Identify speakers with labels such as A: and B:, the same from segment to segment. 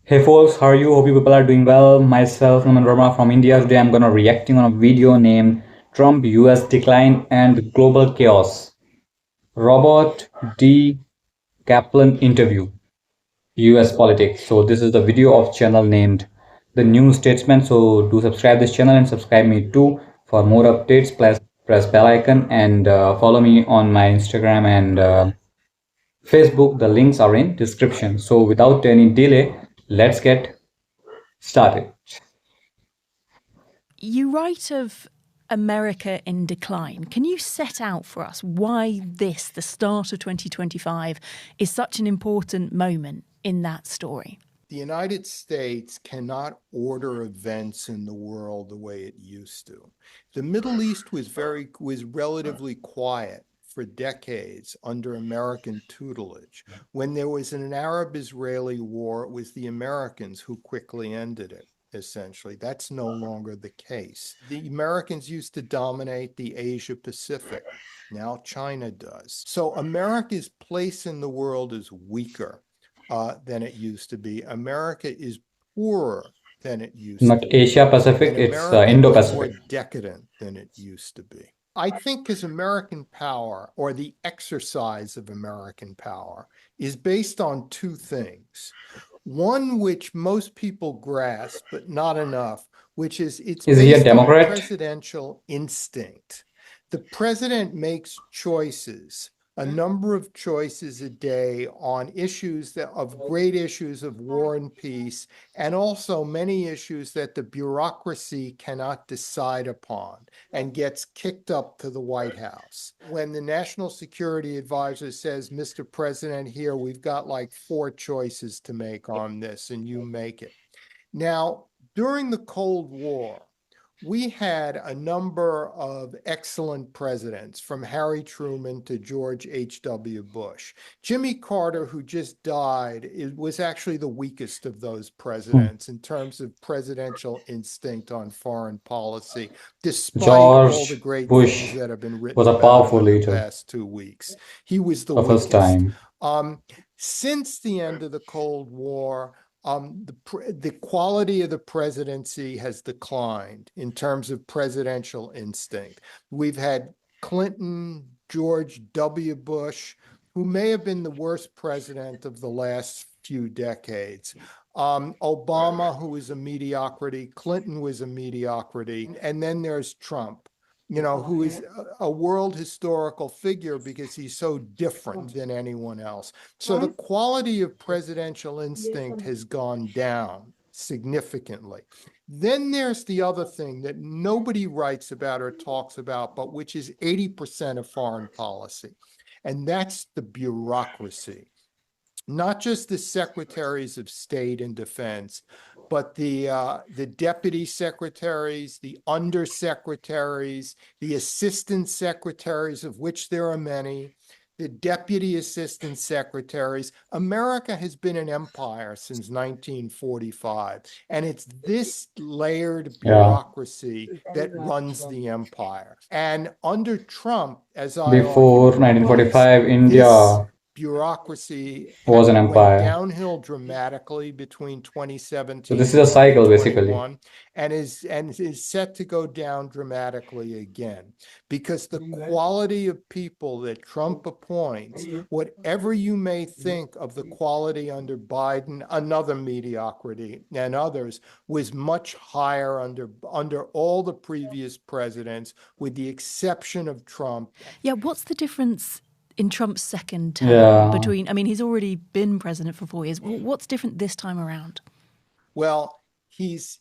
A: Hey folks, how are you? Hope you people are doing well. Myself, Naman Verma from India. Today I'm gonna reacting on a video named Trump US Decline and Global Chaos. Robert D Kaplan interview US politics. So this is the video of channel named The New Statesman. So do subscribe this channel and subscribe me too for more updates. Plus press bell icon and follow me on my Instagram and Facebook. The links are in description. So without any delay, let's get started.
B: You write of America in decline. Can you set out for us why this, the start of 2025, is such an important moment in that story?
C: The United States cannot order events in the world the way it used to. The Middle East was relatively quiet for decades under American tutelage. When there was an Arab-Israeli war, it was the Americans who quickly ended it. Essentially, that's no longer the case. The Americans used to dominate the Asia Pacific. Now China does. So America's place in the world is weaker than it used to be. America is poorer than it used
A: Not
C: to be.
A: Asia Pacific,
C: And
A: it's
C: America
A: Indo
C: is more
A: Pacific.
C: decadent than it used to be. I think because American power, or the exercise of American power, is based on two things. One which most people grasp, but not enough, which is it's
A: Is he a
C: based on
A: Democrat?
C: presidential instinct. The president makes choices, a number of choices a day on issues of great issues of war and peace, and also many issues that the bureaucracy cannot decide upon and gets kicked up to the White House. When the National Security Advisor says, Mr. President, here, we've got like 4 choices to make on this, and you make it. Now, during the Cold War, we had a number of excellent presidents, from Harry Truman to George H.W. Bush. Jimmy Carter, who just died, was actually the weakest of those presidents in terms of presidential instinct on foreign policy, despite all the
A: George
C: great
A: Bush
C: things that have been written
A: was a
C: about him
A: powerful
C: in the
A: leader
C: past 2 weeks. He was the
A: of his
C: weakest.
A: time.
C: Since the end of the Cold War, the quality of the presidency has declined in terms of presidential instinct. We've had Clinton, George W. Bush, who may have been the worst president of the last few decades. Obama, who was a mediocrity. Clinton was a mediocrity. And then there's Trump, who is a world historical figure because he's so different than anyone else. So the quality of presidential instinct has gone down significantly. Then there's the other thing that nobody writes about or talks about, but which is 80% of foreign policy, and that's the bureaucracy. Not just the secretaries of state and defense, but the deputy secretaries, the undersecretaries, the assistant secretaries, of which there are many, the deputy assistant secretaries. America has been an empire since 1945, and it's this layered bureaucracy that runs the empire. And under Trump, as I
A: Before
C: argue,
A: 1945,
C: this
A: India
C: bureaucracy
A: was an
C: went
A: empire.
C: downhill dramatically between
A: So
C: 2017
A: this is
C: and
A: a cycle basically.
C: 2021, and is set to go down dramatically again, because the quality of people that Trump appoints, whatever you may think of the quality under Biden, another mediocrity, and others, was much higher under all the previous presidents, with the exception of Trump.
B: Yeah, what's the difference in Trump's second term between, I mean, he's already been president for 4 years. What's different this time around?
C: Well, he's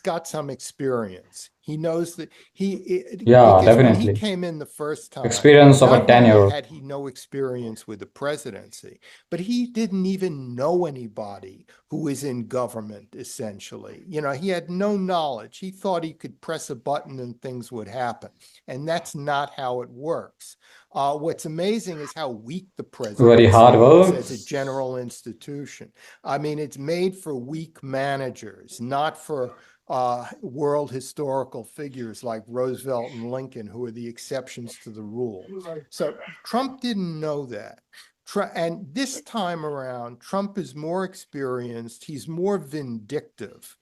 C: got some experience. He knows that
A: Yeah,
C: because when he
A: definitely.
C: came in the first time,
A: Experience of a
C: not only
A: tenure.
C: had he no experience with the presidency, but he didn't even know anybody who was in government, essentially. He had no knowledge. He thought he could press a button and things would happen. And that's not how it works. What's amazing is how weak the
A: Very
C: presidency
A: hard
C: is
A: work.
C: as a general institution. I mean, it's made for weak managers, not for world historical figures like Roosevelt and Lincoln, who are the exceptions to the rule. So Trump didn't know that. And this time around, Trump is more experienced. He's more vindictive.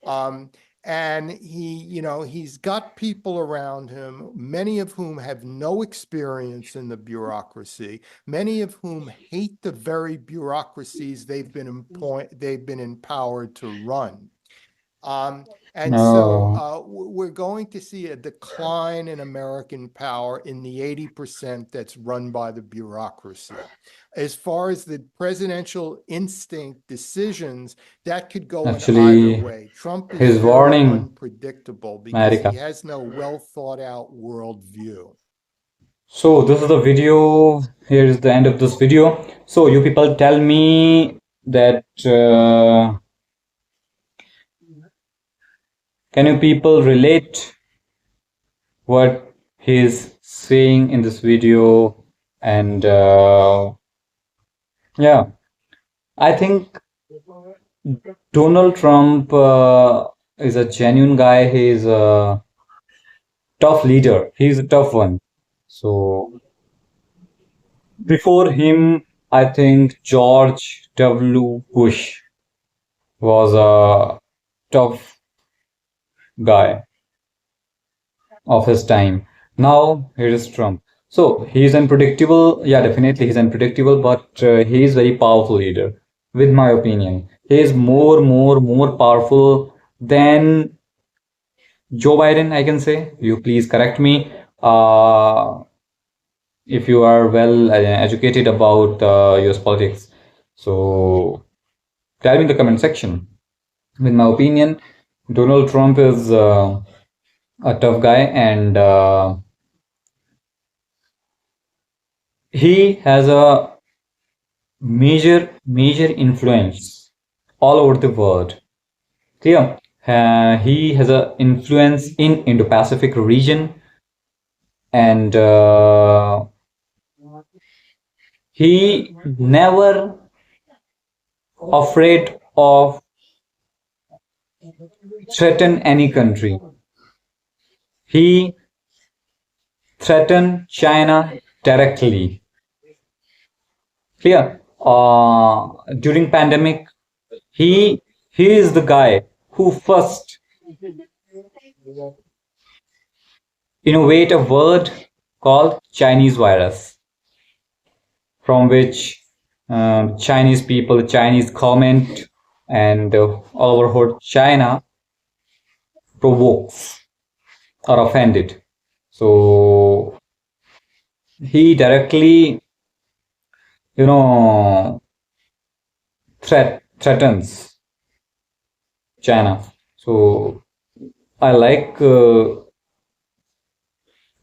C: And he's got people around him, many of whom have no experience in the bureaucracy, many of whom hate the very bureaucracies they've been empowered to run. And so
A: Oh,
C: we're going to see a decline in American power in the 80% that's run by the bureaucracy. As far as the presidential instinct decisions, that could go in either
A: actually,
C: way. Trump is
A: he's
C: very
A: warning
C: unpredictable because he
A: America.
C: has no well thought out worldview.
A: So this is the video. Here is the end of this video. So you people tell me that can you people relate what he's saying in this video? And yeah, I think Donald Trump is a genuine guy. He's a tough leader. He's a tough one. So before him, I think George W. Bush was a tough guy of his time. Now here is Trump. So he's unpredictable. Yeah, definitely he's unpredictable, but he is very powerful leader, with my opinion. He is more powerful than Joe Biden, I can say. You please correct me if you are well educated about US politics. So tell me in the comment section. With my opinion, Donald Trump is a tough guy, and he has a major influence all over the world. Clear? He has an influence in Indo-Pacific region, and he never afraid of threaten any country. He threatened China directly. Clear? During pandemic, he he is the guy who first innovate a word called Chinese virus, from which Chinese people, Chinese comment, and all over whole China provokes or offended. So he directly, you know, threatens China. So I like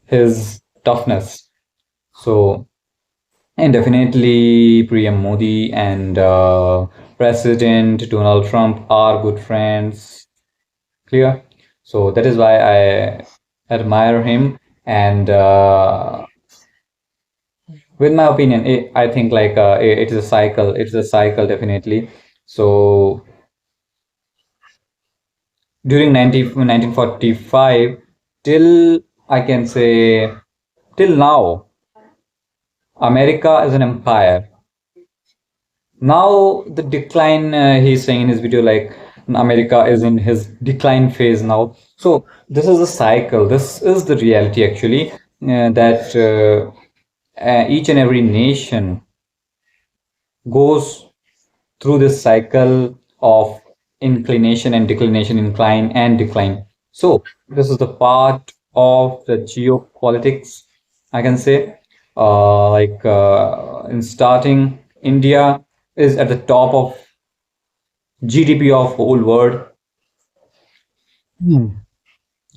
A: his toughness. So, and definitely PM Modi and President Donald Trump are good friends. Clear? So that is why I admire him. And with my opinion, I think like it is a cycle. It's a cycle, definitely. So during 1945 till I can say till now, America is an empire. Now the decline, he's saying in his video, like America is in his decline phase now. So this is a cycle. This is the reality actually, that each and every nation goes through this cycle of inclination and declination, incline and decline. So this is the part of the geopolitics, I can say. In starting, India is at the top of GDP of whole world.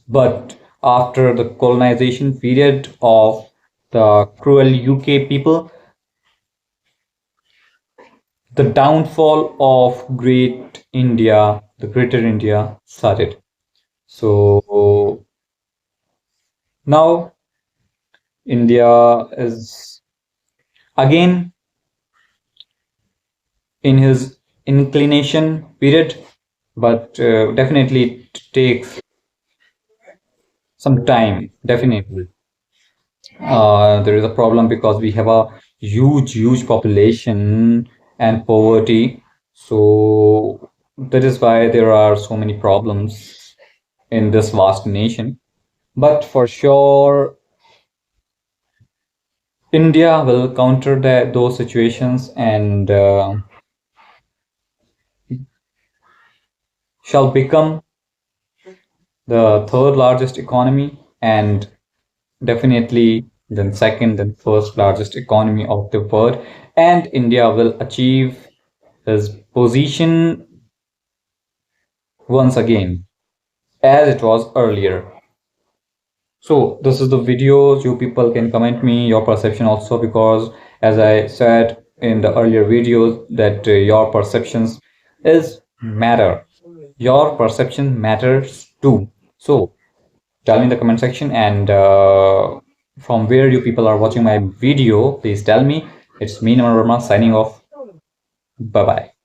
A: But after the colonization period of the cruel UK people, the downfall of great India, the greater India started. So now India is again in his inclination period, but definitely it takes some time. Definitely, there is a problem because we have a huge population and poverty. So that is why there are so many problems in this vast nation. But for sure, India will counter those situations and shall become the third largest economy and definitely then second, then first largest economy of the world. And India will achieve his position once again as it was earlier. So this is the video. You people can comment me your perception also, because as I said in the earlier videos that your perceptions is matter. Your perception matters too. So tell me in the comment section, and from where you people are watching my video, please tell me. It's me, Naman Verma, signing off. Bye bye.